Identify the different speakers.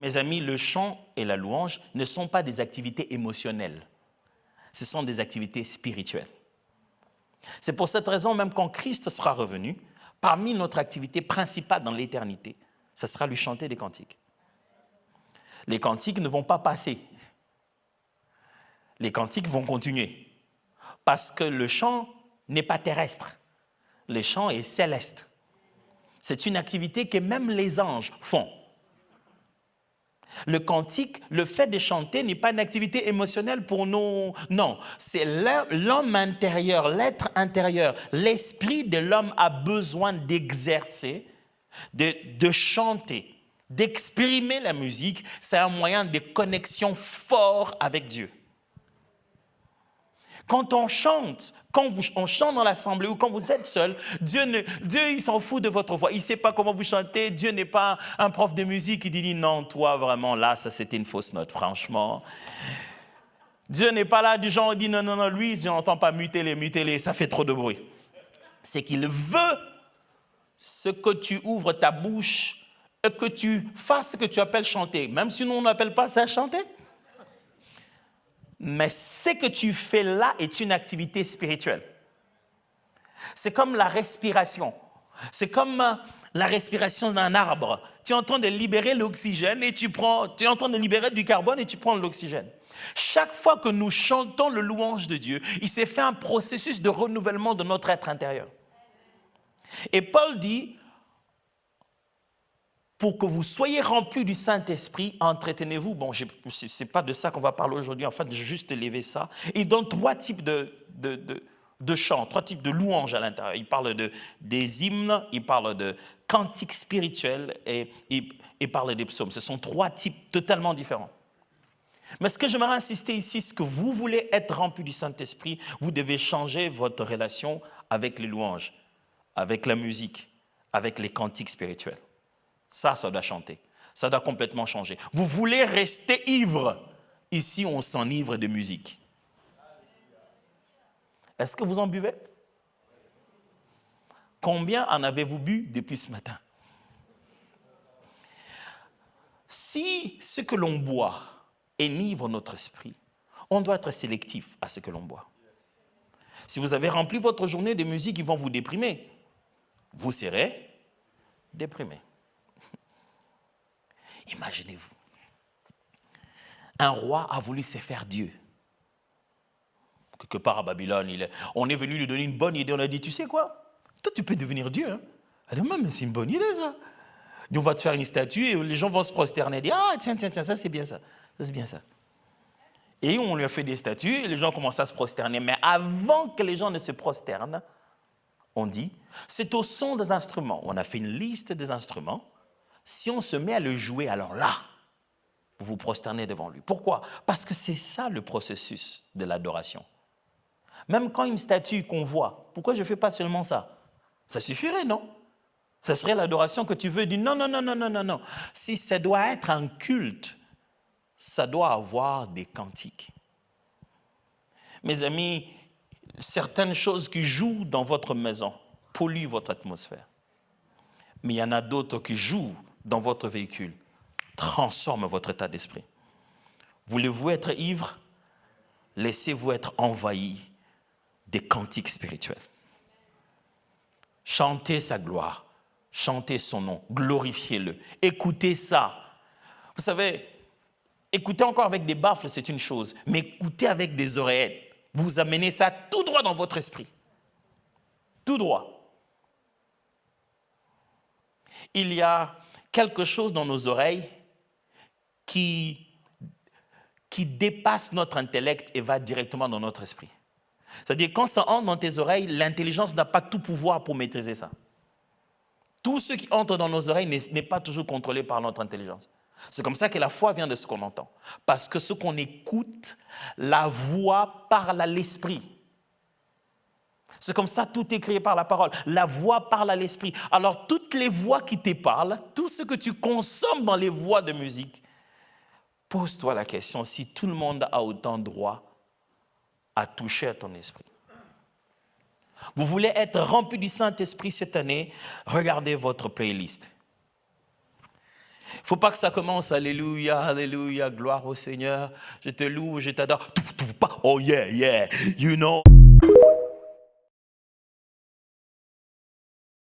Speaker 1: Mes amis, le chant et la louange ne sont pas des activités émotionnelles. Ce sont des activités spirituelles. C'est pour cette raison, même quand Christ sera revenu, parmi notre activité principale dans l'éternité, ce sera lui chanter des cantiques. Les cantiques ne vont pas passer. Les cantiques vont continuer. Parce que le chant n'est pas terrestre. Le chant est céleste. C'est une activité que même les anges font. Le cantique, le fait de chanter n'est pas une activité émotionnelle pour nous. Non, c'est l'homme intérieur, l'être intérieur. L'esprit de l'homme a besoin d'exercer, de chanter, d'exprimer la musique. C'est un moyen de connexion fort avec Dieu. Quand on chante, on chante dans l'assemblée ou quand vous êtes seul, Dieu il s'en fout de votre voix. Il ne sait pas comment vous chantez. Dieu n'est pas un prof de musique qui dit non, toi vraiment, là, ça c'était une fausse note, franchement. Dieu n'est pas là du genre, il dit non, lui, je n'entends pas, mutez-les, ça fait trop de bruit. C'est qu'il veut ce que tu ouvres ta bouche et que tu fasses ce que tu appelles chanter. Même si nous, on n'appelle pas ça chanter. Mais ce que tu fais là est une activité spirituelle. C'est comme la respiration. C'est comme la respiration d'un arbre. Tu es en train de libérer l'oxygène et tu es en train de libérer du carbone et tu prends l'oxygène. Chaque fois que nous chantons le louange de Dieu, il s'est fait un processus de renouvellement de notre être intérieur. Et Paul dit, pour que vous soyez remplis du Saint-Esprit, entretenez-vous. Bon, ce n'est pas de ça qu'on va parler aujourd'hui, en fait, je vais juste élever ça. Il donne trois types de chants, trois types de louanges à l'intérieur. Il parle des hymnes, il parle de cantiques spirituels et il parle des psaumes. Ce sont trois types totalement différents. Mais ce que j'aimerais insister ici, c'est que vous voulez être remplis du Saint-Esprit, vous devez changer votre relation avec les louanges, avec la musique, avec les cantiques spirituels. Ça doit chanter. Ça doit complètement changer. Vous voulez rester ivre. Ici, on s'enivre de musique. Est-ce que vous en buvez? Combien en avez-vous bu depuis ce matin? Si ce que l'on boit enivre notre esprit, on doit être sélectif à ce que l'on boit. Si vous avez rempli votre journée de musique qui vont vous déprimer, vous serez déprimé. Imaginez-vous, un roi a voulu se faire Dieu. Quelque part à Babylone, on est venu lui donner une bonne idée. On a dit, tu sais quoi? Toi, tu peux devenir Dieu. Hein? Elle a dit, mais c'est une bonne idée, ça. On va te faire une statue et les gens vont se prosterner et dire, ah, tiens, ça, c'est bien ça. Ça, c'est bien ça. Et on lui a fait des statues et les gens commencent à se prosterner. Mais avant que les gens ne se prosternent, on dit, c'est au son des instruments. On a fait une liste des instruments. Si on se met à le jouer, alors là, vous vous prosternez devant lui. Pourquoi? Parce que c'est ça le processus de l'adoration. Même quand une statue qu'on voit, pourquoi je ne fais pas seulement ça? Ça suffirait, non? Ça serait l'adoration que tu veux dire. Non. Si ça doit être un culte, ça doit avoir des cantiques. Mes amis, certaines choses qui jouent dans votre maison polluent votre atmosphère. Mais il y en a d'autres qui jouent dans votre véhicule, transforment votre état d'esprit. Voulez-vous être ivre? Laissez-vous être envahi des cantiques spirituels. Chantez sa gloire, chantez son nom, glorifiez-le, écoutez ça. Vous savez, écouter encore avec des baffles, c'est une chose, mais écouter avec des oreillettes, vous amenez ça tout droit dans votre esprit. Tout droit. Il y a quelque chose dans nos oreilles qui dépasse notre intellect et va directement dans notre esprit. C'est-à-dire, quand ça entre dans tes oreilles, l'intelligence n'a pas tout pouvoir pour maîtriser ça. Tout ce qui entre dans nos oreilles n'est pas toujours contrôlé par notre intelligence. C'est comme ça que la foi vient de ce qu'on entend. Parce que ce qu'on écoute, la voix parle à l'esprit. C'est comme ça, tout est créé par la parole. La voix parle à l'esprit. Alors, toutes les voix qui te parlent, tout ce que tu consommes dans les voix de musique, pose-toi la question si tout le monde a autant droit à toucher à ton esprit. Vous voulez être rempli du Saint-Esprit cette année, regardez votre playlist. Il ne faut pas que ça commence, alléluia, alléluia, gloire au Seigneur, je te loue, je t'adore. Oh yeah, yeah, you know.